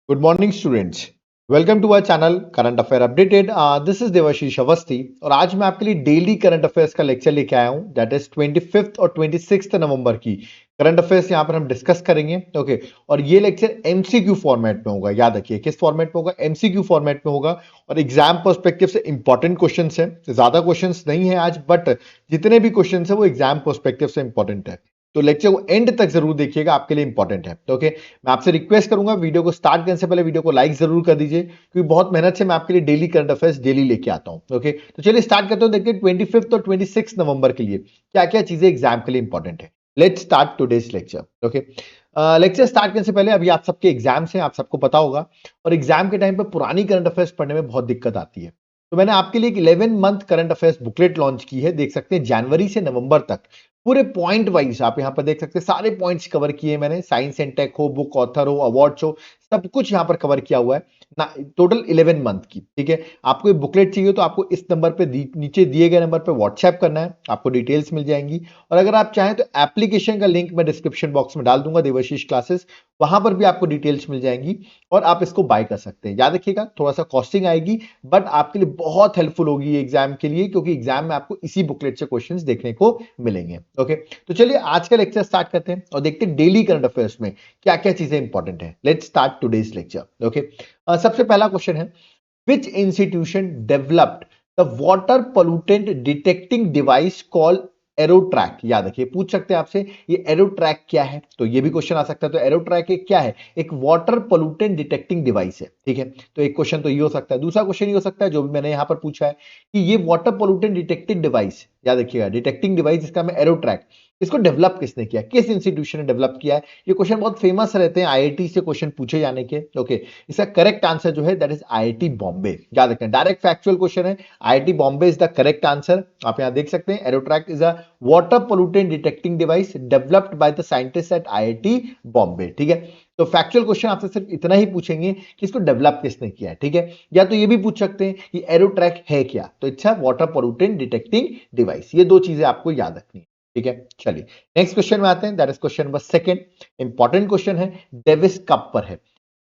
Good morning students. Welcome to our channel current affair updated. This is Devashish Awasthi और आज मैं आपके लिए डेली करंट अफेयर्स का लेक्चर लेके आया हूं. दैट इज 25th और 26th नवंबर की करंट अफेयर्स यहां पर हम डिस्कस करेंगे. ओके और ये लेक्चर एमसीक्यू फॉर्मेट में होगा. याद रखिए किस फॉर्मेट में होगा, एमसीक्यू फॉर्मेट में होगा और एग्जाम पर्सपेक्टिव से इंपॉर्टेंट क्वेश्चंस है. ज्यादा क्वेश्चंस नहीं है आज, बट जितने भी क्वेश्चंस है वो एग्जाम पर्सपेक्टिव से इंपॉर्टेंट है. तो लेक्चर को एंड तक जरूर देखिएगा, आपके लिए इंपॉर्टेंट है. ओके मैं आपसे रिक्वेस्ट करूंगा वीडियो को स्टार्ट करने से पहले वीडियो को लाइक जरूर कर दीजिए, क्योंकि बहुत मेहनत से मैं आपके लिए डेली करंट अफेयर्स डेली लेके आता हूं. ओके तो चलिए स्टार्ट करते हैं. देखते हैं 25th और 26 नवंबर के लिए क्या क्या चीजें एग्जाम के लिए इंपॉर्टेंट है. Let's start today's lecture. Okay lecture start करने से पहले अभी आप सबके एग्जाम्स हैं, आप सबको पता होगा, और एग्जाम के टाइम पे पुरानी करंट अफेयर्स पढ़ने में बहुत दिक्कत आती है. तो मैंने आपके लिए एक 11 month current affairs booklet launch की है. देख सकते हैं जनवरी से नवंबर तक पूरे पॉइंट वाइज आप यहां पर देख सकते हैं. सारे पॉइंट्स कवर किए मैंने. साइंस एंड टेक हो, बुक ऑथर हो, अवार्ड्स हो, सब कुछ यहां पर कवर किया हुआ है ना. टोटल 11 मंथ की. ठीक है, आपको एक बुकलेट चाहिए तो आपको इस नंबर पे नीचे दिए गए नंबर पे व्हाट्सएप करना है, आपको डिटेल्स मिल जाएंगी. और अगर आप चाहें तो एप्लीकेशन का लिंक मैं डिस्क्रिप्शन बॉक्स में डाल दूंगा, देवाशीष क्लासेस, वहां पर भी आपको डिटेल्स मिल जाएंगी और आप इसको बाय कर सकते हैं. याद रखिएगा थोड़ा सा कॉस्टिंग आएगी, बट आपके लिए बहुत हेल्पफुल होगी ये एग्जाम के लिए, क्योंकि एग्जाम में आपको इसी बुकलेट से क्वेश्चंस देखने को मिलेंगे. ओके तो चलिए आज का लेक्चर स्टार्ट करते हैं और देखते हैं डेली करंट अफेयर्स में क्या क्या चीजें इंपॉर्टेंट है. Let's start today's lecture. Okay सबसे पहला क्वेश्चन है, which institution developed the water pollutant detecting device called Aerotrack. याद रखिए पूछ सकते हैं आपसे ये एरोट्रैक क्या है, तो ये भी क्वेश्चन आ सकता है. तो एरोट्रैक क्या है? एक वाटर पोल्यूटेंट डिटेक्टिंग डिवाइस है. ठीक है, तो एक क्वेश्चन तो ये हो सकता है. दूसरा क्वेश्चन ये हो सकता है जो भी मैंने यहां पर पूछा है कि ये वाटर पोल्यूटेंट डिटेक्टिंग डिवाइस, याद रखिएगा डिटेक्टिंग डिवाइस जिसका मैं एरोट्रैक, इसको डेवलप किसने किया, किस इंस्टीट्यूशन ने डेवलप किया है. ये क्वेश्चन बहुत फेमस रहते हैं आईआईटी से क्वेश्चन पूछे जाने के. ओके इसका करेक्ट आंसर जो है दैट इज आईआईटी बॉम्बे. याद रखें डायरेक्ट फैक्चुअल क्वेश्चन है. IIT Bombay is the correct answer. आप यहां देख सकते हैं Aerotrack is a water pollutant detecting device developed by the scientist at IIT Bombay. ठीक है, तो फैक्चुअल क्वेश्चन आपसे सिर्फ इतना ही पूछेंगे कि इसको डेवलप किसने किया है. ठीक है, या तो ये भी पूछ सकते हैं कि एरोट्रैक है क्या, तो it's a water pollutant detecting device. ये दो चीजें आपको याद रखनी है. ठीक है चलिए नेक्स्ट क्वेश्चन में आते हैं. That is question number second. Important question है, डेविस कप पर है.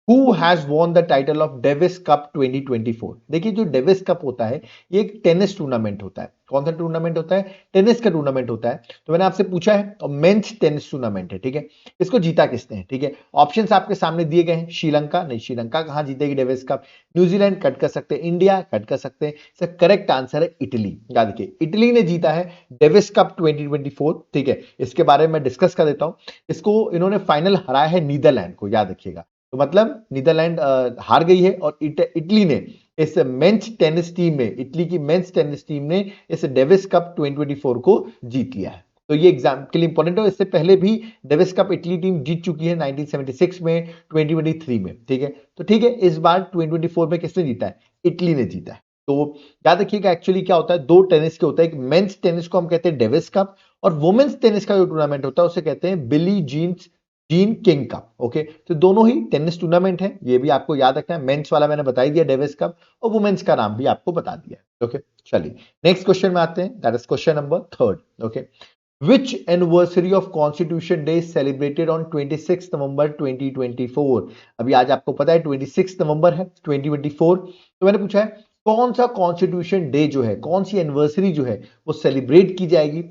Who has won the title of Davis Cup 2024? देखिए जो डेविस कप होता है ये एक टेनिस टूर्नामेंट होता है. कौन सा टूर्नामेंट होता है? टेनिस का टूर्नामेंट होता है. तो मैंने आपसे पूछा है और मेंस टेनिस टूर्नामेंट है. ठीक है, इसको जीता किसने है? ठीक है, ऑप्शंस आपके सामने दिए गए हैं. श्रीलंका नहीं, श्रीलंका कहां जीतेगी डेविस कप. न्यूजीलैंड कट कर सकते हैं, इंडिया कट कर सकते हैं. इसका करेक्ट आंसर है इटली. याद रखिए इटली ने जीता है डेविस कप 2024. ठीक है, इसके बारे में डिस्कस कर देता हूं. इसको इन्होंने फाइनल हराया है नीदरलैंड को. याद रखिएगा तो मतलब नीदरलैंड हार गई है और इटली ने इस मेंस टेनिस टीम में, इटली की मेंस टेनिस टीम ने इस डेविस कप 2024 को जीत लिया है. तो ये एग्जाम के लिए इंपॉर्टेंट है. इससे पहले भी डेविस कप इटली टीम जीत चुकी है 1976 में, 2023 में. ठीक है, तो ठीक है इस बार 2024 में किसने जीता है? इटली ने जीता है. तो याद रखिएगा एक्चुअली क्या होता है, दो टेनिस के होता है. एक मेंस टेनिस को हम कहते हैं डेविस कप, और वुमेन्स टेनिस का जो टूर्नामेंट होता है उसे कहते हैं Billie Jean King cup. Okay तो दोनों ही टेनिस टूर्नामेंट है, ये भी आपको याद रखना है. मेंस वाला मैंने बता दिया डेविस कप, और वुमेन्स का नाम भी आपको बता दिया है. ओके चलिए नेक्स्ट क्वेश्चन में आते हैं. That is question number third. Okay Which anniversary of Constitution Day is celebrated on 26 नवंबर 2024? अभी आज आपको पता है 26 नवंबर है 2024. तो मैंने पूछा है कौन सा कॉन्स्टिट्यूशन डे जो है, कौन सी एनिवर्सरी जो है वो सेलिब्रेट की जाएगी.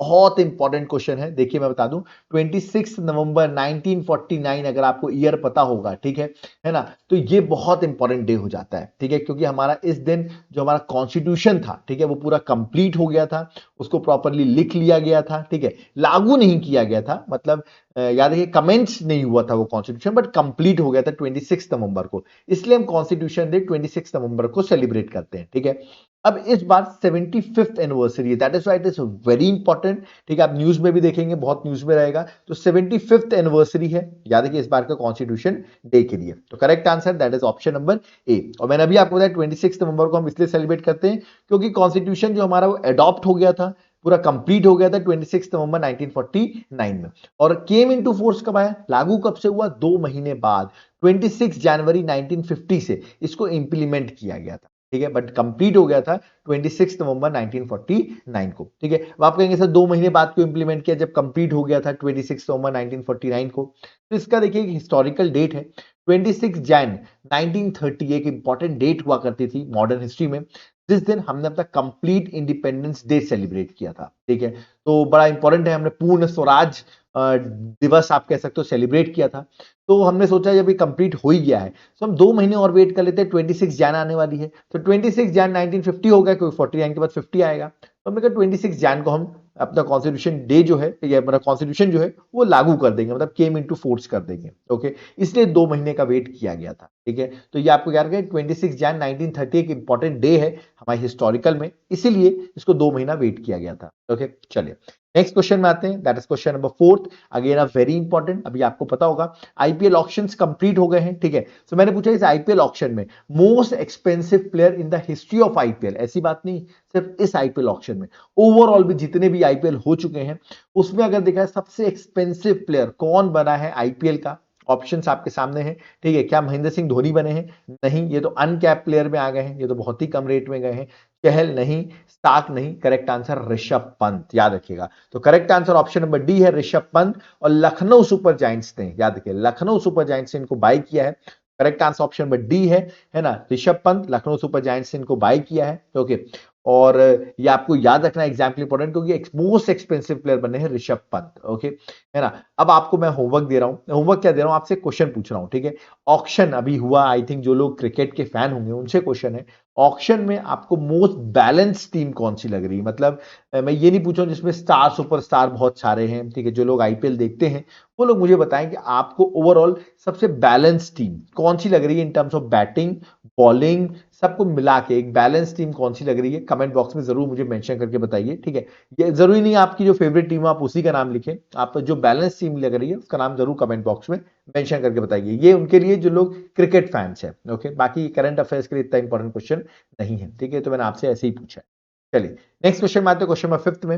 बहुत इंपॉर्टेंट क्वेश्चन है. देखिए मैं बता दूं 26 नवंबर 1949, अगर आपको ईयर पता होगा, ठीक है ना, तो ये बहुत इंपॉर्टेंट डे हो जाता है. ठीक है, क्योंकि हमारा इस दिन जो हमारा कॉन्स्टिट्यूशन था, ठीक है, वो पूरा कंप्लीट हो गया था. उसको प्रॉपरली लिख लिया गया था. ठीक है, लागू नहीं किया गया था, मतलब याद रखिए कमेंट्स नहीं हुआ था वो कॉन्स्टिट्यूशन, बट कंप्लीट हो गया था 26 नवंबर को. इसलिए हम कॉन्स्टिट्यूशन डे 26 नवंबर को सेलिब्रेट करते हैं. ठीक है, अब इस बार 75th एनिवर्सरी है. That is why it is very important. ठीक है, आप न्यूज में भी देखेंगे, बहुत न्यूज में रहेगा. तो 75th एनिवर्सरी है, याद रखिए इस बार का कॉन्स्टिट्यूशन डे के लिए. तो correct answer that is option number ए. और मैंने अभी आपको बताया 26 नवंबर को हम इसलिए सेलिब्रेट करते हैं क्योंकि कॉन्स्टिट्यूशन जो हमारा वो अडॉप्ट हो गया था, पूरा कंप्लीट हो गया था 26 नवंबर 1949 में. और केम इनटू फोर्स कब आया, लागू कब से हुआ? 2 महीने बाद, 26 जनवरी 1950 से इसको इंप्लीमेंट किया गया था. ठीक है, बट कंप्लीट हो गया था 26 नवंबर 1949 को. ठीक है, अब आप कहेंगे सर 2 महीने बाद क्यों इंप्लीमेंट किया जब कंप्लीट हो गया था 26 नवंबर 1949 को. तो इसका देखिए हिस्टोरिकल डेट है. 26 जैन 1930 एक इंपॉर्टेंट डेट हुआ करती थी मॉडर्न हिस्ट्री में, जिस दिन हमने अपना कंप्लीट इंडिपेंडेंस डे सेलिब्रेट किया था। ठीक है, तो बड़ा इंपॉर्टेंट है, हमने पूर्ण स्वराज दिवस आप कह सकते हो सेलिब्रेट किया था। तो हमने सोचा जब ये कंप्लीट हो ही गया है तो हम 2 महीने और वेट कर लेते हैं, 26 जैन आने वाली है, तो 26 जैन 1950 हो गया, क्योंकि 49 के बाद 50 आएगा, तो हमने कहा 26 जैन को हम अपना कॉन्स्टिट्यूशन डे जो है या अपना कॉन्स्टिट्यूशन जो है वो लागू कर देंगे, मतलब केम इनटू फोर्स कर देंगे। ओके, इसलिए 2 महीने का वेट किया गया था। ठीक है, तो ये आपको याद रखें 26 जैन 1930 एक इंपॉर्टेंट डे है हमारे हिस्टोरिकल में, इसीलिए इसको 2 महीना वेट किया गया था। ओके, चलिए नेक्स्ट क्वेश्चन में आते हैं, that is question number 4। Again a very important, अभी आपको पता होगा आईपीएल ऑक्शंस कंप्लीट हो गए हैं। ठीक है, तो मैंने पूछा इस आईपीएल ऑक्शन में most expensive player in the history of IPL, ऐसी बात नहीं सिर्फ इस आईपीएल ऑक्शन में, ओवरऑल भी जितने भी आईपीएल हो चुके हैं उसमें अगर देखा है सबसे एक्सपेंसिव प्लेयर कौन बना है आईपीएल का। ऑप्शंस आपके सामने हैं। ठीक है, क्या महेंद्र सिंह धोनी बने हैं? नहीं, ये तो अनकैप प्लेयर में आ गए हैं, ये तो बहुत ही कम रेट में गए हैं। चहल नहीं, स्टार्क नहीं, करेक्ट आंसर ऋषभ पंत, याद रखिएगा। तो correct answer option number D है ऋषभ पंत, और लखनऊ सुपर जायंट्स ने, याद रखिए लखनऊ सुपर जायंट्स ने इनको बाय किया है। Correct answer option number D है ना, ऋषभ पंत, लखनऊ सुपर जायंट्स ने इनको बाय किया है। ओके, और ये आपको याद रखना एग्जाम्पल इंपॉर्टेंट, क्योंकि मोस्ट एक्सपेंसिव प्लेयर बने हैं ऋषभ पंत। ओके, है ना। अब आपको मैं होमवर्क दे रहा हूं, होमवर्क क्या दे रहा हूं, आपसे क्वेश्चन पूछ रहा हूं। ठीक है, ऑक्शन अभी हुआ, आई थिंक जो लोग क्रिकेट के फैन होंगे उनसे क्वेश्चन है, ऑक्शन में आपको मोस्ट बैलेंस टीम कौन सी लग रही है? मतलब मैं ये नहीं पूछ रहा हूं जिसमें स्टार सुपरस्टार बहुत सारे हैं। ठीक है, जो लोग आईपीएल देखते हैं वो लोग मुझे बताएं कि आपको ओवरऑल सबसे बैलेंस टीम कौन सी लग रही है in terms of batting, bowling, सबको मिला के एक बैलेंस टीम कौन सी लग रही है? कमेंट बॉक्स में जरूर मुझे मेंशन करके बताइए। ठीक है, ये जरूरी नहीं आपकी जो फेवरेट टीम है आप उसी का नाम लिखें, आप जो बैलेंस टीम लग रही है उसका नाम जरूर कमेंट बॉक्स में मेंशन करके बताइए। ये उनके लिए जो लोग क्रिकेट फैंस हैं। ओके, बाकी करंट अफेयर्स के लिए इतना इंपॉर्टेंट क्वेश्चन नहीं है। ठीक है, तो मैंने आपसे ऐसे ही पूछा है। चलिए नेक्स्ट क्वेश्चन में आते हैं, क्वेश्चन नंबर 5 में,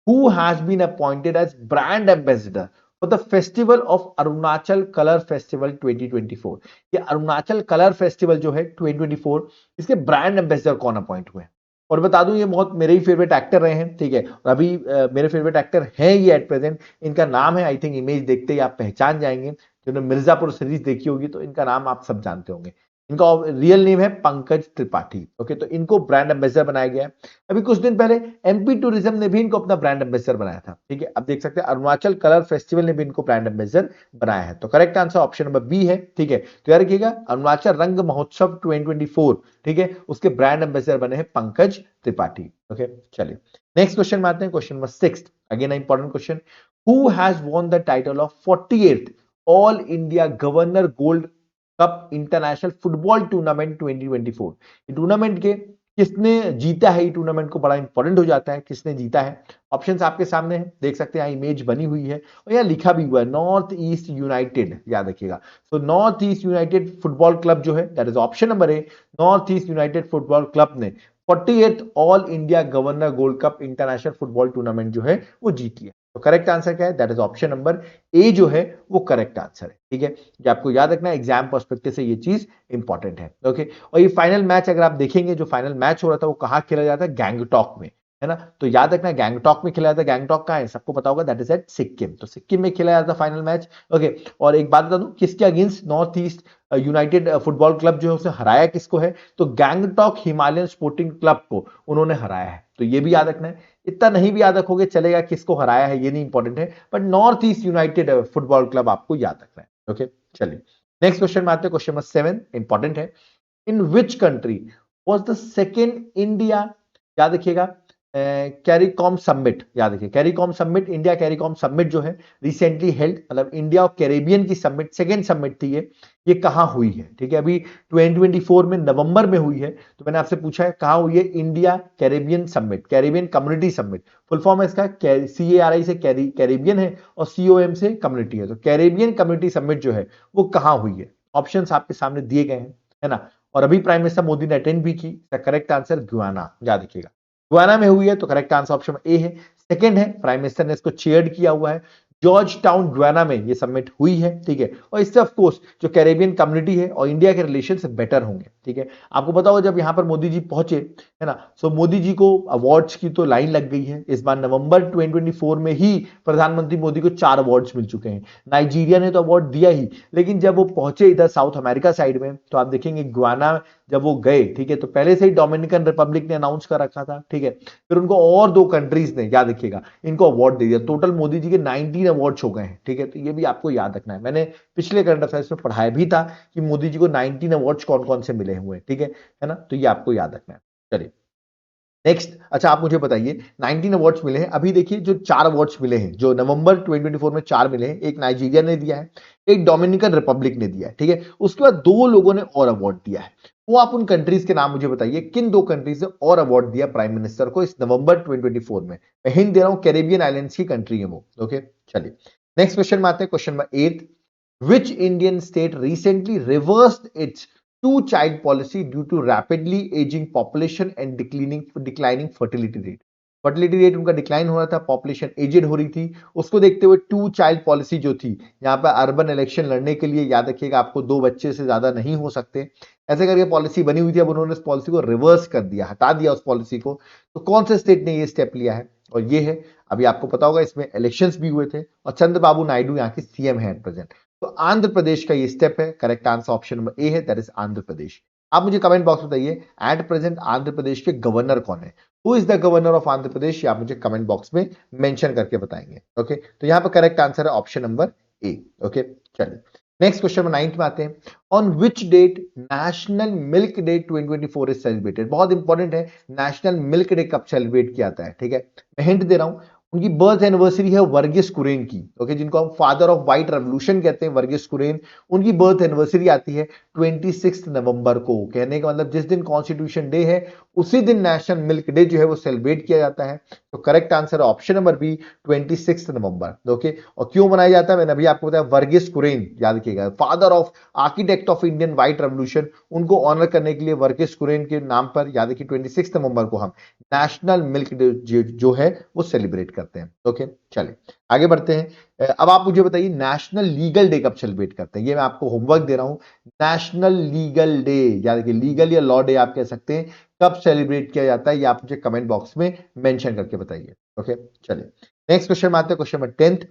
who has been appointed as brand ambassador for the festival of Arunachal colour festival 2024? ये अरुणाचल कलर फेस्टिवल जो है 2024, इसके ब्रांड एम्बेसडर कौन अपॉइंट हुए हैं? और बता दूं ये बहुत मेरे ही फेवरेट एक्टर रहे हैं। ठीक है, और अभी मेरे फेवरेट एक्टर हैं ये एट प्रेजेंट, इनका नाम है, आई थिंक इमेज देखते ही आप पहचान जाएंगे, जिन्होंने मिर्जापुर सीरीज देखी होगी तो इनका नाम आप सब जानते होंगे। इनका रियल नेम है पंकज त्रिपाठी। ओके, तो इनको ब्रांड एम्बेसडर बनाया गया है। अभी कुछ दिन पहले एमपी टूरिज्म ने भी इनको अपना ब्रांड एम्बेसडर बनाया था। ठीक है, अब देख सकते हैं अरुणाचल कलर फेस्टिवल ने भी इनको ब्रांड एम्बेसडर बनाया है। तो correct answer option number B है। ठीक है, तो याद रखिएगा अरुणाचल रंग महोत्सव 2024, ठीक है, उसके ब्रांड एम्बेसडर बने हैं पंकज त्रिपाठी। ओके, चलिए नेक्स्ट क्वेश्चन में आते हैं, question number 6, again important question, who has won the title of 48th all India governor gold cup international football tournament 2024? ये टूर्नामेंट के किसने जीता है? ये टूर्नामेंट को बड़ा इंपॉर्टेंट हो जाता है किसने जीता है। ऑप्शंस आपके सामने हैं, देख सकते हैं, इमेज बनी हुई है और यहाँ लिखा भी हुआ है नॉर्थ ईस्ट यूनाइटेड, याद रखिएगा। So north east United football club जो है, that is option number A, north east United football club ने 48th all India governor gold cup international football tournament जो है वो जीत लिया। तो करेक्ट आंसर क्या है? दैट इज ऑप्शन नंबर ए जो है वो करेक्ट आंसर है। ठीक है, ये आपको याद रखना है, एग्जाम पर्सपेक्टिव से ये चीज इंपॉर्टेंट है। ओके, और ये फाइनल मैच अगर आप देखेंगे, जो फाइनल मैच हो रहा था वो कहाँ खेला जाता है? गैंगटॉक में, है ना। तो याद रखना गैंगटॉक में खेला जाता है। गैंगटॉक कहाँ है सबको पता होगा, दैट इज एट सिक्किम। तो सिक्किम में खेला जाता है फाइनल मैच। ओके, और एक बात बता दूं, किसके against north east United football club जो है उसने हराया किसको है? तो गैंगटॉक हिमालयन स्पोर्टिंग क्लब को उन्होंने हराया है। तो ये भी याद रखना है, इतना नहीं भी याद रखोगे चलेगा, किसको हराया है ये नहीं इंपॉर्टेंट है, but north east United football club आपको याद रखना है। ओके, चलिए नेक्स्ट क्वेश्चन में आते हैं, क्वेश्चन नंबर 7 इंपॉर्टेंट है, in which country was the second India, याद रखिएगा, कैरिकॉम समिट, याद रखिए CARICOM summit, India CARICOM summit जो है रिसेंटली हेल्ड, मतलब इंडिया और कैरेबियन की समिट, सेकेंड समिट थी ये कहां हुई है? ठीक है, अभी 2024 में नवंबर में हुई है। तो मैंने आपसे पूछा है कहां हुई है? India Caribbean summit, Caribbean community summit, full form है इसका CARI से कैरेबियन है और COM से कम्युनिटी है। तो कैरेबियन कम्युनिटी समिट जो है वो कहां हुई है? ऑप्शंस आपके सामने दिए गए हैं, है ना। और अभी प्राइम मिनिस्टर मोदी ने अटेंड भी की। करेक्ट आंसर गुयाना, याद रखिएगा गुयाना में हुई है। तो करेक्ट आंसर ऑप्शन ए है। सेकंड है, प्राइम मिनिस्टर ने इसको चेयर्ड किया हुआ है, जॉर्ज टाउन गुयाना में ये समिट हुई है। ठीक है, और इससे ऑफ कोर्स जो कैरेबियन कम्युनिटी है और इंडिया के रिलेशन बेटर होंगे। ठीक है। आपको पता होगा जब यहाँ पर मोदी जी पहुंचे, है ना, सो मोदी जी को अवार्ड्स की तो लाइन लग गई है। इस बार नवंबर 2024 में ही प्रधानमंत्री मोदी को 4 अवार्ड्स मिल चुके हैं। नाइजीरिया ने तो अवार्ड दिया ही, लेकिन जब वो पहुंचे इधर साउथ अमेरिका साइड में, तो आप देखेंगे गुयाना जब वो गए, ठीक है, तो पहले से ही डोमिनिकन रिपब्लिक ने अनाउंस कर रखा था, ठीक है, फिर उनको और 2 कंट्रीज ने, याद रखिएगा, इनको अवार्ड दे दिया। टोटल मोदी जी के 19 अवार्ड्स हो गए हैं, ठीक है, तो ये भी आपको याद रखना है। मैंने पिछले करंट अफेयर्स में पढ़ाया भी था कि मोदी जी को 19 अवार्ड्स कौन कौन से मिले हुए हैं, ठीक है ना, तो ये आपको याद रखना है। चलिए नेक्स्ट, अच्छा आप मुझे बताइए 19 अवार्ड्स मिले हैं, अभी देखिए जो 4 अवार्ड्स मिले हैं, जो नवंबर 2024 में 4 मिले हैं, एक नाइजीरिया ने दिया है, एक डोमिनिकन रिपब्लिक ने दिया है, ठीक है, उसके बाद 2 लोगों ने और अवार्ड दिया है। वो आप उन कंट्रीज के नाम मुझे बताइए, किन 2 कंट्रीज ने और अवार्ड दिया प्राइम मिनिस्टर को इस नवंबर 2024 में। मैं हिंट दे रहा हूं, कैरेबियन आइलैंड्स की कंट्री है वो। ओके, चलिए नेक्स्ट क्वेश्चन में आते हैं, question number 8। Which Indian state recently reversed its two-child policy due to rapidly aging population and declining fertility rate? Fertility rate उनका डिक्लाइन हो रहा था, पॉपुलेशन एजेड हो रही थी, उसको देखते हुए 2 चाइल्ड पॉलिसी जो थी, यहाँ पे अर्बन इलेक्शन लड़ने के लिए, याद रखिएगा, आपको 2 बच्चे से ज्यादा नहीं हो सकते, ऐसे करके पॉलिसी बनी हुई थी। अब उन्होंने इस पॉलिसी को रिवर्स कर दिया, हटा दिया उस पॉलिसी को। तो कौन से स्टेट ने ये स्टेप लिया है, और ये है, अभी आपको पता होगा, इसमें इलेक्शंस भी हुए थे और चंद्रबाबू नायडू यहाँ के सीएम है एट प्रेजेंट। तो आंध्र प्रदेश का ये स्टेप है। करेक्ट आंसर ऑप्शन नंबर ए है, दैट इज आंध्र प्रदेश। आप मुझे कमेंट बॉक्स में बताइए, एट प्रेजेंट आंध्र प्रदेश के गवर्नर कौन है, who is the governor of Andhra Pradesh, आप मुझे कमेंट बॉक्स में मेंशन करके बताएंगे। ओके, तो यहां पर करेक्ट आंसर है ऑप्शन नंबर ए। ओके, चलिए नेक्स्ट क्वेश्चन में 9th में आते हैं। On which date national milk day 2024 is celebrated? बहुत इंपॉर्टेंट है, नेशनल मिल्क डे कब सेलिब्रेट किया जाता है, ठीक है, मैं हिंट दे रहा हूं, उनकी बर्थ एनिवर्सरी है वर्गीस कुरियन की, ओके, जिनको हम फादर ऑफ व्हाइट रेवोल्यूशन कहते हैं, वर्गीस कुरियन, उनकी बर्थ एनिवर्सरी आती है 26 नवंबर को। कहने का मतलब जिस दिन कॉन्स्टिट्यूशन डे है उसी दिन नेशनल मिल्क डे जो है वो सेलिब्रेट किया जाता है। तो correct answer option number B, 26 नवंबर। ओके, और क्यों मनाया जाता है मैंने अभी आपको बताया, वर्गीस कुरियन, याद रखिएगा, father of architect of Indian white revolution, उनको ऑनर करने के लिए वर्गीस कुरियन के नाम पर, याद रखिए, 26 नवंबर को हम नेशनल मिल्क डे जो है वो सेलिब्रेट करते हैं। ओके, चलिए आगे बढ़ते हैं। अब आप मुझे बताइए नेशनल लीगल डे कब सेलिब्रेट करते हैं, ये मैं आपको होमवर्क दे रहा हूं। नेशनल लीगल डे, याद रखिए, लीगल या लॉ डे आप कह सकते हैं, कब सेलिब्रेट किया जाता है, ये आप मुझे कमेंट बॉक्स में मेंशन करके बताइए। ओके, चलिए नेक्स्ट क्वेश्चन में आते हैं, question number 10th।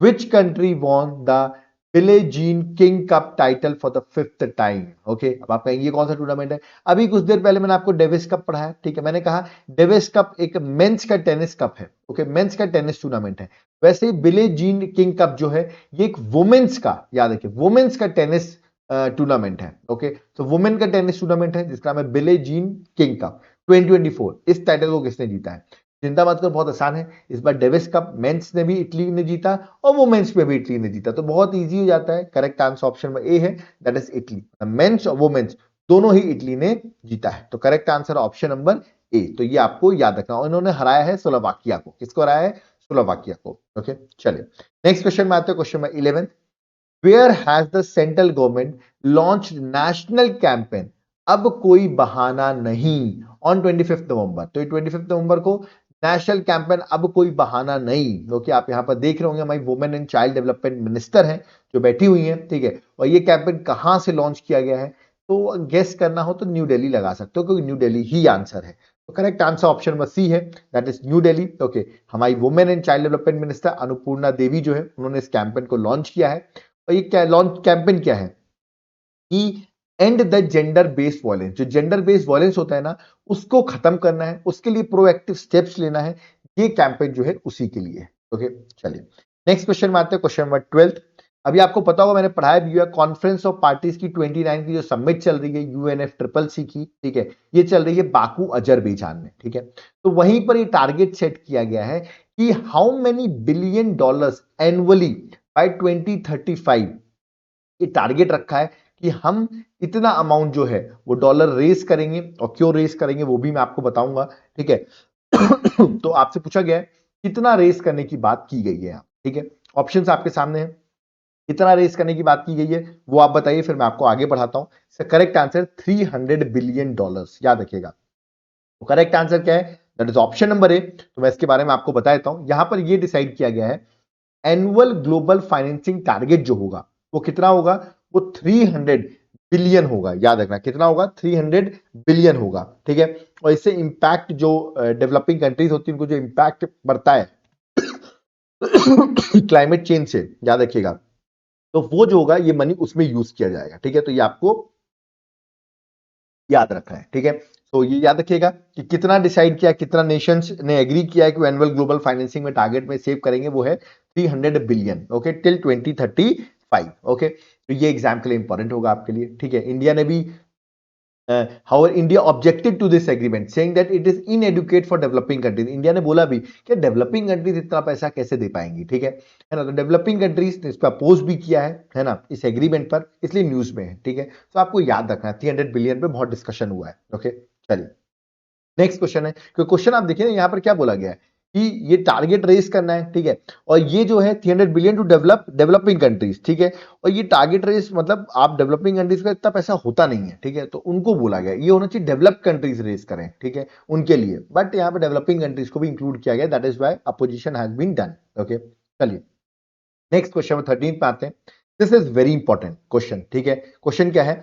Which country won the Billie Jean King Cup title for the 5th time? Okay, अब आप कहेंगे ये कौन सा टूर्नामेंट है? अभी कुछ देर पहले मैंने आपको डेविस कप पढ़ाया, ठीक है, मैंने कहा डेविस कप एक मेंस का टेनिस कप है, ओके, मेंस का टेनिस टूर्नामेंट है। वैसे ही बिले जीन किंग कप जो है ये एक वुमेन्स का, याद रखिए, वुमेन्स का टेनिस टूर्नामेंट है। ओके, तो वुमेन का टेनिस टूर्नामेंट है जिसका नाम है बिले जीन किंग कप 2024। इस टाइटल को किसने जीता है? चिंता मत करो, बहुत आसान है। इस बार डेविस कप मेंस ने भी इटली ने जीता और वुमेन्स में भी इटली ने जीता, तो बहुत इजी हो जाता है। करेक्ट आंसर ऑप्शन में ए है, दैट इज इटली। मेंस और वुमेन्स दोनों ही इटली ने जीता है, तो करेक्ट आंसर ऑप्शन नंबर ए। तो ये आपको याद रखना, और इन्होंने हराया है स्लोवाकिया को। किसको हराया है? स्लोवाकिया को। ओके, चलिए नेक्स्ट क्वेश्चन में आते हैं, question number 11। Where has the central government launched national campaign? अब कोई बहाना नहीं, ऑन 25 नवंबर। तो 25 नवंबर को नेशनल कैंपेन, अब कोई बहाना नहीं। क्योंकि आप यहां पर देख रहे होंगे हमारी women and child development minister हैं जो बैठी हुई हैं, ठीक है, और ये कैंपेन कहां से लॉन्च किया गया है, तो गेस करना हो तो न्यू दिल्ली लगा सकते हो, क्योंकि न्यू दिल्ली ही आंसर है। तो correct answer option number C है, that is New Delhi. Okay, हमारी women and child development minister Annapurna Devi जो है, उन्होंने इस कैंपेन को लॉन्च किया है। और ये क्या लॉन्च कैंपेन क्या है कि and the gender based violence, जो जेंडर बेस्ड वायलेंस होता है ना, उसको खत्म करना है, उसके लिए प्रोएक्टिव स्टेप्स लेना है। ये कैंपेन जो है उसी के लिए है। ओके, चलिए नेक्स्ट क्वेश्चन में आते हैं, क्वेश्चन नंबर 12। अभी आपको पता होगा मैंने पढ़ाया भी हुआ, कॉन्फ्रेंस ऑफ पार्टीज की 29 की जो समिट चल रही है UNFCCC की, ठीक है, ये चल रही है बाकू अजरबैजान में, ठीक है, तो वहीं पर ये टारगेट सेट किया गया है कि how many billion dollars annually by 2035, ये टारगेट रखा है कि हम इतना अमाउंट जो है वो डॉलर रेस करेंगे, और क्यों रेस करेंगे वो भी मैं आपको बताऊंगा, ठीक है। तो आपसे पूछा गया है कितना रेस करने की बात की गई है यहाँ, ठीक है, ऑप्शंस आपके सामने हैं, कितना रेस करने की बात की गई है वो आप बताइए, फिर मैं आपको आगे बढ़ाता हूं। इसका करेक्ट आंसर 300 बिलियन डॉलर्स, याद रखिएगा। तो करेक्ट आंसर क्या है? दैट इज ऑप्शन नंबर ए। तो मैं इसके बारे में आपको बता देता हूं। यहां पर ये डिसाइड किया गया है एनुअल ग्लोबल फाइनेंसिंग टारगेट जो होगा वो कितना होगा, वो 300 बिलियन होगा, याद रखना कितना होगा, 300 बिलियन होगा, ठीक है। और इससे इंपैक्ट जो डेवलपिंग कंट्रीज होती है उनको जो इंपैक्ट पड़ता है क्लाइमेट चेंज से, याद रखिएगा, तो वो जो होगा ये मनी उसमें यूज किया जाएगा, ठीक है। तो ये आपको याद रखना है, ठीक है। तो ये याद रखिएगा कि कितना डिसाइड किया, कितना नेशंस ने एग्री किया है कि एनुअल ग्लोबल फाइनेंसिंग में टारगेट में सेव करेंगे, वो है 300 बिलियन, ओके, टिल 2035, ओके। तो ये एग्जाम के लिए इंपॉर्टेंट होगा आपके लिए, ठीक है। इंडिया ने भी however India objected to this agreement saying that it is inadequate for developing countries। India ने बोला भी कि डेवलपिंग कंट्रीज इतना पैसा कैसे दे पाएंगी, ठीक है ना। तो डेवलपिंग कंट्रीज ने इस पर अपोज भी किया है ना, इस एग्रीमेंट पर, इसलिए न्यूज में है, ठीक है। तो आपको याद रखना है 300 बिलियन पे बहुत डिस्कशन हुआ है, ओके। चलिए नेक्स्ट क्वेश्चन है, क्योंकि क्वेश्चन आप देखिए ना यहाँ पर क्या बोला गया है कि ये टारगेट रेस करना है, ठीक है। और ये जो है 300 billion to develop developing countries, ठीक है। और ये टारगेट रेस मतलब आप डेवलपिंग कंट्रीज का इतना पैसा होता नहीं है, ठीक है। तो उनको बोला गया ये होना चाहिए डेवलप कंट्रीज रेस करें, ठीक है, उनके लिए, बट यहाँ पे डेवलपिंग कंट्रीज को भी इंक्लूड किया गया, that is why opposition has been done, okay. चलिए नेक्स्ट क्वेश्चन 13 पे आते हैं। This is very important question, ठीक है। क्वेश्चन क्या है,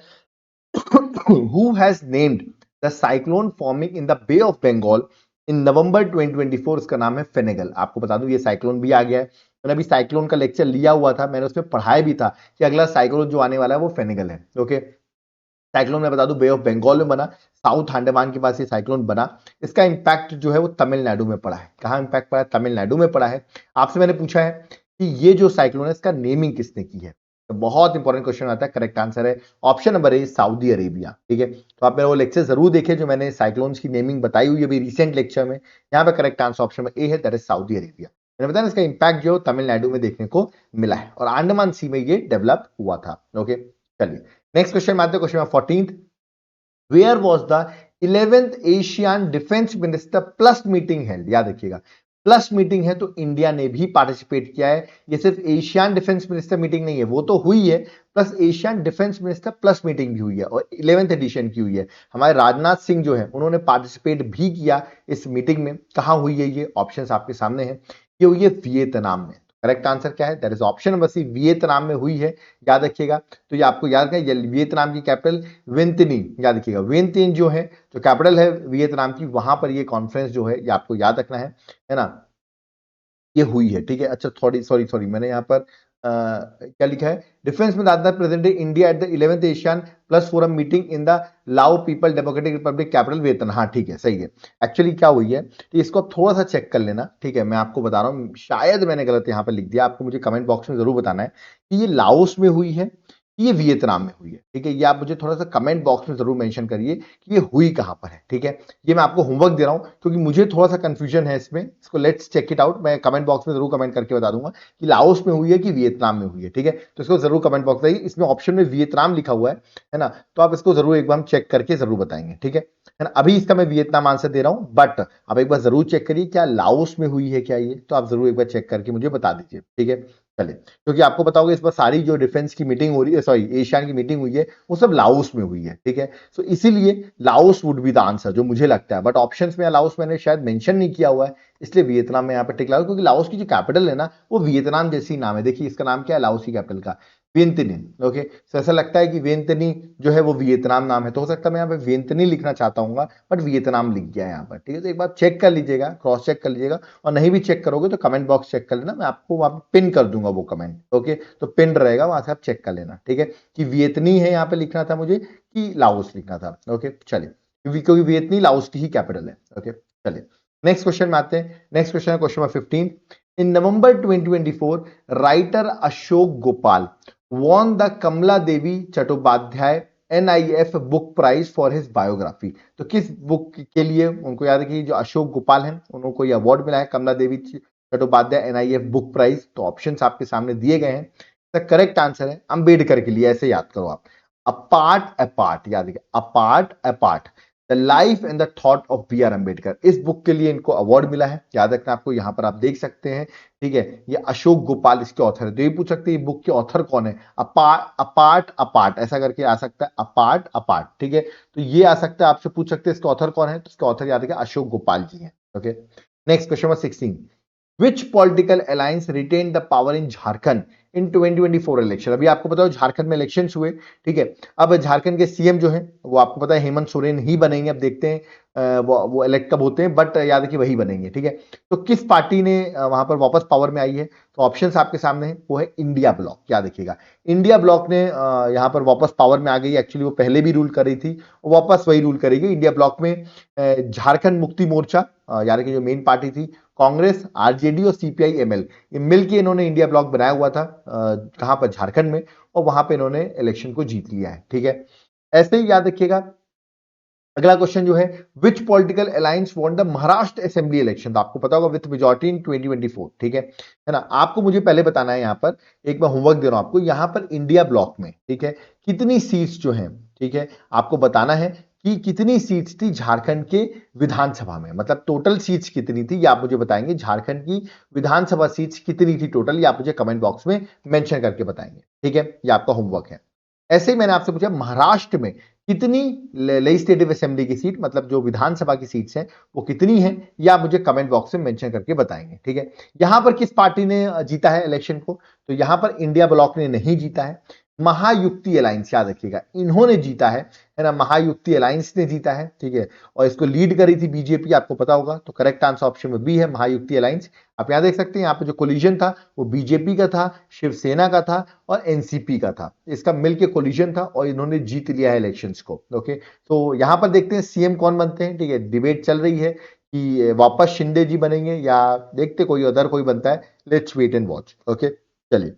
who has named the cyclone forming in the Bay of Bengal in November 2024? इसका नाम है फेनेगल। आपको बता दूं ये साइक्लोन भी आ गया है, मैंने अभी साइक्लोन का लेक्चर लिया हुआ था, मैंने उसमें पढ़ाया भी था कि अगला साइक्लोन जो आने वाला है वो फेनेगल है, ओके। साइक्लोन मैं बता दूं बे ऑफ बंगाल में बना, साउथ अंडमान के पास ये साइक्लोन बना। इसका इंपैक्ट जो है वो तमिलनाडु में पड़ा है। कहां इंपैक्ट पड़ा है, तमिलनाडु में पड़ा है। आपसे मैंने पूछा है कि ये जो साइक्लोन है इसका नेमिंग किसने की है, तो बहुत इंपॉर्टेंट क्वेश्चन आता है। करेक्ट आंसर है ऑप्शन नंबर ए, सऊदी अरेबिया, ठीक है। तो आप मेरा वो लेक्चर जरूर देखें जो मैंने साइक्लोन्स की नेमिंग बताई हुई है अभी रिसेंट लेक्चर में। यहाँ पे करेक्ट आंसर ऑप्शन में ए है, दैट इज सऊदी अरेबिया। मैंने बताया इसका इंपैक्ट जो तमिलनाडु में देखने को मिला है और अंडमान सी में ये डेवलप हुआ था, ओके। चलिए नेक्स्ट क्वेश्चन में आते हैं, question 14th। Where was the 11th Asian defence minister plus meeting held? याद रखिएगा प्लस मीटिंग है तो इंडिया ने भी पार्टिसिपेट किया है। ये सिर्फ एशियन डिफेंस मिनिस्टर मीटिंग नहीं है, वो तो हुई है, plus Asian defence minister plus meeting भी हुई है और 11th एडिशन की हुई है। हमारे राजनाथ सिंह जो है उन्होंने पार्टिसिपेट भी किया इस मीटिंग में। कहां हुई है ये, ऑप्शंस आपके सामने हैं। ये हुई है वियतनाम में। करेक्ट आंसर क्या है, that is option number C, Vietnam में हुई है, याद रखिएगा। तो ये आपको याद है, वियतनाम की कैपिटल वियंतिनी, याद रखिएगा वियंतिन जो है जो कैपिटल है वियतनाम की, वहां पर ये कॉन्फ्रेंस जो है ये आपको याद रखना है ना, ये हुई है, ठीक है। अच्छा सॉरी सॉरी सॉरी, मैंने यहाँ पर क्या लिखा है, डिफेंस में दादा presented India at the 11th Asian plus forum meeting in the Lao People Democratic Republic capital Vietnam. हाँ ठीक है, सही है। एक्चुअली क्या हुई है, तो इसको आप थोड़ा सा चेक कर लेना, ठीक है। मैं आपको बता रहा हूँ, शायद मैंने गलत यहाँ पर लिख दिया, आपको मुझे कमेंट बॉक्स में जरूर बताना है कि ये लाओस में हुई है, ये वियतनाम में हुई है, ठीक है। ये आप मुझे थोड़ा सा कमेंट बॉक्स में जरूर मेंशन करिए कि ये हुई कहां पर है, ठीक है। ये मैं आपको होमवर्क दे रहा हूं क्योंकि मुझे थोड़ा सा कंफ्यूजन है इसमें, इसको लेट्स चेक इट आउट। मैं कमेंट बॉक्स में जरूर कमेंट करके बता दूंगा कि लाओस में हुई है कि वियतनाम में हुई है, ठीक है। तो इसको जरूर कमेंट बॉक्स में, इसमें ऑप्शन में वियतनाम लिखा हुआ है ना, तो आप इसको जरूर एक बार चेक करके जरूर बताएंगे, ठीक है ना। अभी इसका मैं वियतनाम आंसर दे रहा हूं, बट आप एक बार जरूर चेक करिए क्या लाओस में हुई है क्या ये, तो आप जरूर एक बार चेक करके मुझे बता दीजिए, ठीक है। चलिए क्योंकि आपको पता होगा इस बार सारी जो डिफेंस की मीटिंग हो रही है, सॉरी एशियन की मीटिंग हुई है, वो सब लाओस में हुई है, ठीक है। सो इसीलिए Laos would be the answer जो मुझे लगता है, बट ऑप्शंस में लाओस मैंने शायद मेंशन नहीं किया हुआ है, इसलिए वियतनाम में यहाँ पे टिक लगा, क्योंकि लाओस की जो कैपिटल है ना वो वियतनाम जैसी नाम है। देखिए इसका नाम क्या है, लाओस की कैपिटल का वियंतिनी, ओके। तो ऐसा लगता है कि वियंतिनी जो है वो वियतनाम नाम है, तो हो सकता है मैं यहाँ पे वियंतिनी लिखना चाहता हूँ बट वियतनाम लिख गया है यहाँ पर, ठीक है। तो एक बार चेक कर लीजिएगा, क्रॉस चेक कर लीजिएगा, और नहीं भी चेक करोगे तो कमेंट बॉक्स चेक कर लेना, मैं आपको वहां पे पिन कर दूंगा वो कमेंट, ओके। तो पिन रहेगा, वहां से आप चेक कर लेना, ठीक है, कि वियतनी है यहाँ पे लिखना था मुझे कि लाओस लिखना था, ओके। चलिए क्योंकि वियतनी लाओस की ही कैपिटल है, ओके। चलिए नेक्स्ट क्वेश्चन में आते हैं। नेक्स्ट क्वेश्चन है question number 15। In November 2024 writer Ashok Gopal won the Kamala Devi Chattopadhyay NIF book prize for his biography. तो किस बुक के लिए उनको, याद है कि जो अशोक गोपाल हैं उनको ये अवार्ड मिला है कमला Devi Chattopadhyay NIF book prize. तो ऑप्शंस आपके सामने दिए गए हैं। द करेक्ट आंसर है अंबेडकर के लिए, ऐसे याद करो आप, अपार्ट अपार्ट, याद रखिए apart apart the life and the thought of B.R. Ambedkar. इस बुक के लिए इनको अवार्ड मिला है, याद रखना आपको, यहां पर आप देख सकते हैं, ठीक है। ये अशोक गोपाल इसके ऑथर है। तो ये पूछ सकते हैं बुक के ऑथर कौन है, अपार्ट अपार्ट ऐसा करके आ सकता है, अपार्ट अपार्ट, ठीक है। तो ये आ सकता है, आपसे पूछ सकते हैं इसके ऑथर कौन है, तो इसके ऑथर याद रखिए अशोक गोपाल जी हैं, okay. Next question number 16। Which political alliance retained the power in Jharkhand in 2024 election. अभी आपको पता हो झारखंड में इलेक्शंस हुए, ठीक है। अब झारखंड के सीएम जो हैं वो आपको पता है हेमंत सोरेन ही बनेंगे। अब देखते हैं वो इलेक्ट कब होते हैं, बट याद रखिए वही बनेंगे, ठीक है। तो किस पार्टी ने वहां पर वापस पावर में आई है, तो ऑप्शंस आपके सामने है, वो है इंडिया ब्लॉक। याद रखिएगा इंडिया ब्लॉक ने यहाँ पर वापस पावर में आ गई। एक्चुअली वो पहले भी रूल कर रही थी, वापस वही रूल करेगी। इंडिया ब्लॉक में झारखंड मुक्ति मोर्चा यानी कि जो मेन पार्टी थी, कांग्रेस, आरजेडी और सीपीआई एमएल, ये मिलके इन्होंने इंडिया ब्लॉक बनाया हुआ था कहां पर, झारखंड में, और वहां पे इन्होंने इलेक्शन को जीत लिया है, ठीक है। ऐसे ही याद रखिएगा अगला क्वेश्चन जो है, विच political alliance won the Maharashtra assembly election. तो आपको पता होगा विथ मेजॉरिटी इन 2024, ठीक है ना। आपको मुझे पहले बताना है, यहाँ पर एक मैं होमवर्क दे रहा हूं आपको, यहाँ पर इंडिया ब्लॉक में, ठीक है, कितनी सीट्स जो हैं, ठीक है, आपको बताना है कि कितनी सीट्स थी झारखंड के विधानसभा में, मतलब टोटल सीट्स कितनी थी, ये आप मुझे बताएंगे। झारखंड की विधानसभा सीट्स कितनी थी टोटल, ये आप मुझे कमेंट बॉक्स में मेंशन करके बताएंगे, ठीक है। ये आपका होमवर्क है। ऐसे ही मैंने आपसे पूछा महाराष्ट्र में कितनी लेजिस्लेटिव असेंबली की सीट, मतलब जो विधानसभा की सीट्स हैं वो कितनी है, या आप मुझे कमेंट बॉक्स में मेंशन करके बताएंगे, ठीक है। यहां पर किस पार्टी ने जीता है इलेक्शन को, तो यहां पर इंडिया ब्लॉक ने नहीं जीता है, महायुक्ति अलायंस, याद रखिएगा इन्होंने जीता है ना, महायुक्ति अलायंस ने जीता है, ठीक है। और इसको लीड करी थी बीजेपी, आपको पता होगा। तो करेक्ट आंसर ऑप्शन में बी है, महायुक्ति अलायंस। आप यहां देख सकते हैं, यहाँ पे जो कोलिजन था वो बीजेपी का था, शिवसेना का था और एनसीपी का था। इसका मिलके कोलिजन था और इन्होंने जीत लिया है इलेक्शंस को, ओके। तो यहां पर देखते हैं सीएम कौन बनते हैं, ठीक है। डिबेट चल रही है कि वापस शिंदे जी बनेंगे या देखते कोई अदर कोई बनता है। Let's wait and watch, okay. चलिए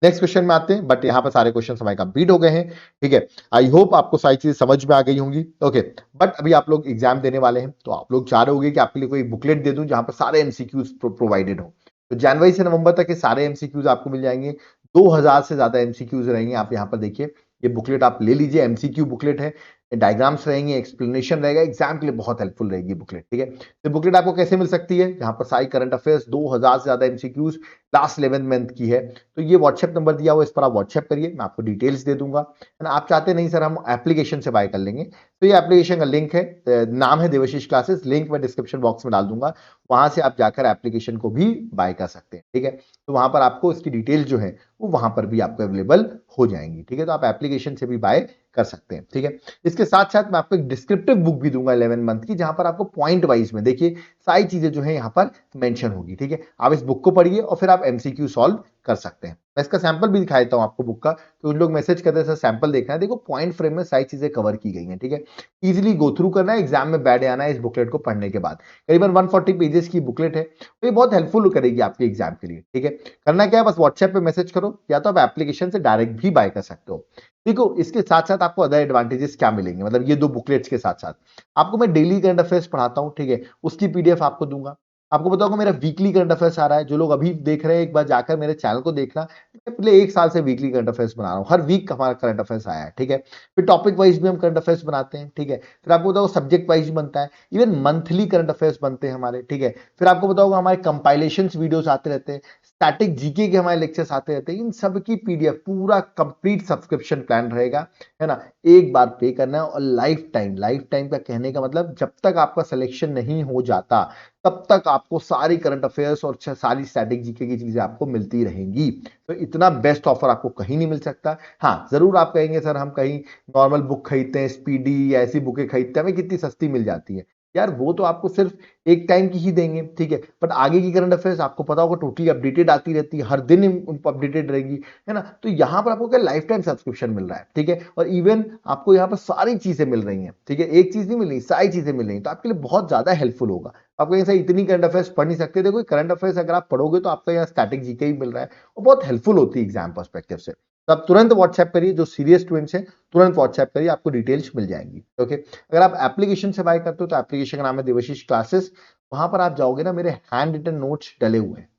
नेक्स्ट क्वेश्चन में आते हैं, बट यहां पर सारे क्वेश्चन हमारे कंप्लीट हो गए हैं, ठीक है। आई होप आपको सारी चीजें समझ में आ गई होंगी, ओके। बट अभी आप लोग एग्जाम देने वाले हैं, तो आप लोग चाह रहे होंगे कि आपके लिए कोई बुकलेट दे दूं जहां पर सारे एमसीक्यूज प्रोवाइडेड हो। तो जनवरी से नवंबर तक के सारे एमसीक्यूज आपको मिल जाएंगे। 2000 से ज्यादा एमसीक्यूज रहेंगे। आप यहाँ पर देखिए, ये बुकलेट आप ले लीजिए, एमसीक्यू बुकलेट है, डायग्राम्स रहेंगे, एक्सप्लेनेशन रहेगा, एग्जाम के लिए बहुत हेल्पफुल रहेगी बुकलेट, ठीक है। तो बुकलेट आपको कैसे मिल सकती है, यहाँ पर सारी करंट अफेयर्स 2000 से ज्यादा एमसीक्यूज लास्ट 11 मंथ की है। तो ये व्हाट्सएप नंबर दिया हुआ, इस पर आप व्हाट्सएप करिए, मैं आपको डिटेल्स दे दूंगा, है ना। आप चाहते नहीं सर हम एप्लीकेशन से बाय कर लेंगे, तो ये एप्लीकेशन का लिंक है, नाम है देवाशीष क्लासेस, लिंक मैं डिस्क्रिप्शन बॉक्स में डाल दूंगा, वहां से आप जाकर एप्लीकेशन को भी बाय कर सकते हैं, ठीक है। तो वहां पर आपको इसकी डिटेल्स जो है वो वहां पर भी आपको अवेलेबल हो जाएंगी, ठीक है। तो आप एप्लीकेशन से भी बाय कर सकते हैं, ठीक है। इसके साथ साथ मैं आपको एक डिस्क्रिप्टिव बुक भी दूंगा 11 मंथ की, जहां पर आपको पॉइंट वाइज में देखिए सारी चीजें जो है यहाँ पर मेंशन होगी, ठीक है। आप इस बुक को पढ़िए और फिर आप एमसीक्यू सॉल्व कर सकते हैं। मैं इसका सैंपल भी दिखा देता हूं आपको बुक का, तो उन लोग मैसेज करते हैं सर सैंपल देखना है, देखो पॉइंट फ्रेम में सारी चीजें कवर की गई हैं, ठीक है। इजीली गो थ्रू करना है, एग्जाम में बैठ आना है इस बुकलेट को पढ़ने के बाद। करीबन 140 पेजेस की बुकलेट है, तो ये बहुत हेल्पफुल करेगी आपके एग्जाम के लिए, ठीक है। करना क्या है, बस व्हाट्सएप पे मैसेज करो, या तो आप एप्लीकेशन से डायरेक्ट भी बाय कर सकते हो। देखो इसके साथ साथ आपको अदर एडवांटेजेस क्या मिलेंगे, मतलब ये दो बुकलेट्स के साथ साथ आपको मैं डेली करंट अफेयर्स पढ़ाता हूं, ठीक है, उसकी पीडीएफ आपको दूंगा। आपको बताऊंगा मेरा वीकली करंट अफेयर्स आ रहा है, जो लोग अभी देख रहे हैं एक बार जाकर मेरे चैनल को देखना। मैं पिछले 1 साल से वीकली करंट अफेयर्स बना रहा हूँ, हर वीक हमारा करंट अफेयर्स आया है, ठीक है। फिर टॉपिक वाइज भी हम करंट अफेयर्स बनाते हैं, ठीक है। फिर आपको बताओ सब्जेक्ट वाइज बनता है, इवन मंथली करंट अफेयर्स बनते हैं हमारे, ठीक है। फिर आपको बताऊंगा हमारे कंपाइलेशन वीडियोस आते रहते हैं, स्टैटिक जीके के हमारे लेक्चर्स आते रहते हैं। इन सब की पीडीएफ पूरा कंप्लीट सब्सक्रिप्शन प्लान रहेगा, है ना। एक बार पे करना है और लाइफ टाइम का कहने का मतलब जब तक आपका सिलेक्शन नहीं हो जाता तब तक आपको सारी करंट अफेयर्स और सारी स्टैटिक जीके की चीजें आपको मिलती रहेंगी। तो इतना बेस्ट ऑफर आपको कहीं नहीं मिल सकता। हाँ जरूर आप कहेंगे सर हम कहीं नॉर्मल बुक खरीदते हैं, स्पीडी या ऐसी बुकें खरीदते हैं, हमें कितनी सस्ती मिल जाती है। यार वो तो आपको सिर्फ एक टाइम की ही देंगे, ठीक है। बट आगे की करंट अफेयर्स आपको पता होगा टोटली अपडेटेड आती रहती है, हर दिन उनको अपडेटेड रहेगी, है ना। तो यहां पर आपको क्या लाइफ टाइम सब्सक्रिप्शन मिल रहा है, ठीक है। और इवन आपको यहाँ पर सारी चीजें मिल रही हैं, ठीक है, एक चीज नहीं मिल रही, सारी चीजें मिल रही हैं, तो आपके लिए बहुत ज्यादा हेल्पफुल होगा। आपको ऐसा इतनी करंट अफेयर्स पढ़ नहीं सकते, देखो करंट अफेयर्स अगर आप पढ़ोगे तो आपका यहाँ स्टैटिक जीके ही मिल रहा है, वो बहुत हेल्पफुल होती है एग्जाम पर्सपेक्टिव से। तो आप तुरंत व्हाट्सएप करिए, जो सीरियस स्टूडेंट्स हैं तुरंत व्हाट्सएप करिए, आपको डिटेल्स मिल जाएंगी, ओके। अगर आप एप्लीकेशन से बाय करते हो तो एप्लीकेशन का नाम है देवाशीष क्लासेस, वहां पर आप जाओगे ना, मेरे हैंड रिटन नोट्स डले हुए हैं,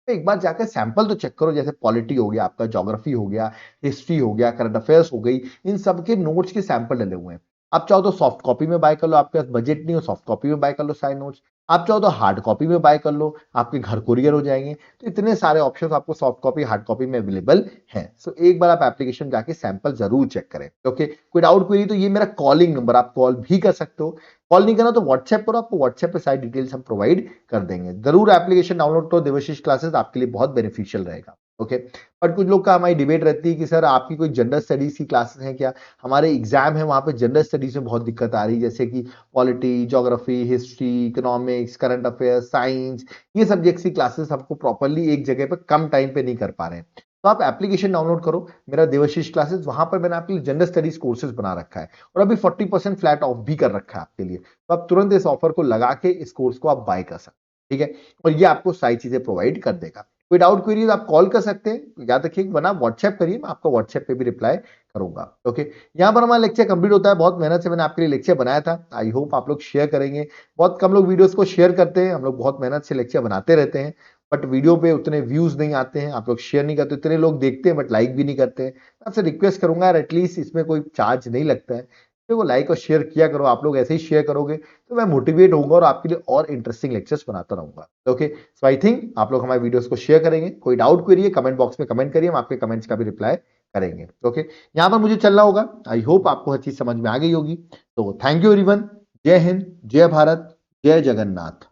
तो एक बार जाकर सैंपल तो चेक करो, जैसे पॉलिटी हो गया आपका, ज्योग्राफी हो गया, हिस्ट्री हो गया, करंट अफेयर्स हो गई, इन सब के नोट्स के सैंपल डले हुए हैं। आप चाहो तो सॉफ्ट कॉपी में बाय कर लो, आपके पास बजट नहीं हो सॉफ्ट कॉपी में बाय कर लो सारे नोट्स। आप चाहो तो हार्ड कॉपी में बाय कर लो, आपके घर कुरियर हो जाएंगे। तो इतने सारे ऑप्शन आपको सॉफ्ट कॉपी हार्ड कॉपी में अवेलेबल हैं। सो एक बार आप एप्लीकेशन जाके सैंपल जरूर चेक करें, ओके। कोई डाउट क्वेरी तो ये मेरा कॉलिंग नंबर, आप कॉल भी कर सकते हो। कॉल नहीं करना तो व्हाट्सएप करो, आपको व्हाट्सएप पे सारी डिटेल्स हम प्रोवाइड कर देंगे। जरूर एप्लीकेशन डाउनलोड करो देवाशीष क्लासेस, आपके लिए बहुत बेनिफिशियल रहेगा, ओके। बट कुछ लोग का हमारी डिबेट रहती है कि सर आपकी कोई जनरल स्टडीज की क्लासेस हैं क्या? हमारे एग्जाम है वहां पे जनरल स्टडीज में बहुत दिक्कत आ रही है, जैसे कि polity, geography, history, economics, current affairs, science, ये सब्जेक्ट्स की क्लासेस हमको प्रॉपरली एक जगह पे कम टाइम पे नहीं कर पा रहे हैं। तो आप एप्लीकेशन डाउनलोड करो, मेरा देवाशीष क्लासेस, वहां पर मैंने आपके लिए जनरल स्टडीज कोर्सेज बना रखा है और अभी 40% फ्लैट ऑफ भी कर रखा है आपके लिए। तो आप तुरंत इस ऑफर को लगा के इस कोर्स को आप बाय कर सकते हैं, ठीक है? और ये आपको सारी चीजें प्रोवाइड कर देगा। कोई डाउट क्वेरी आप कॉल कर सकते हैं, याद रखिए, वरना व्हाट्सएप करिए, मैं आपको व्हाट्सएप पे भी रिप्लाई करूंगा। ओके, यहाँ पर हमारा लेक्चर कंप्लीट होता है। बहुत मेहनत से मैंने आपके लिए लेक्चर बनाया था, आई होप आप लोग शेयर करेंगे। बहुत कम लोग वीडियोस को शेयर करते हैं, हम लोग बहुत मेहनत से लेक्चर बनाते रहते हैं, बट वीडियो पे उतने व्यूज नहीं आते हैं, आप लोग शेयर नहीं करते, इतने लोग देखते हैं बट लाइक भी नहीं करते हैं। आपसे रिक्वेस्ट करूंगा यार, एटलीस्ट इसमें कोई चार्ज नहीं लगता है, तो लाइक और शेयर किया करो। आप लोग ऐसे ही शेयर करोगे तो मैं मोटिवेट होऊंगा और आपके लिए और इंटरेस्टिंग लेक्चर्स बनाता रहूंगा। ओके, सो आई थिंक आप लोग हमारे वीडियोस को शेयर करेंगे। कोई डाउट क्वेरी है कमेंट बॉक्स में कमेंट करिए, हम आपके कमेंट्स का भी रिप्लाई करेंगे। ओके, यहाँ पर मुझे चलना होगा। आई होप आपको हर चीज समझ में आ गई होगी। तो थैंक यू एवरीवन। जय हिंद, जय भारत, जय जगन्नाथ।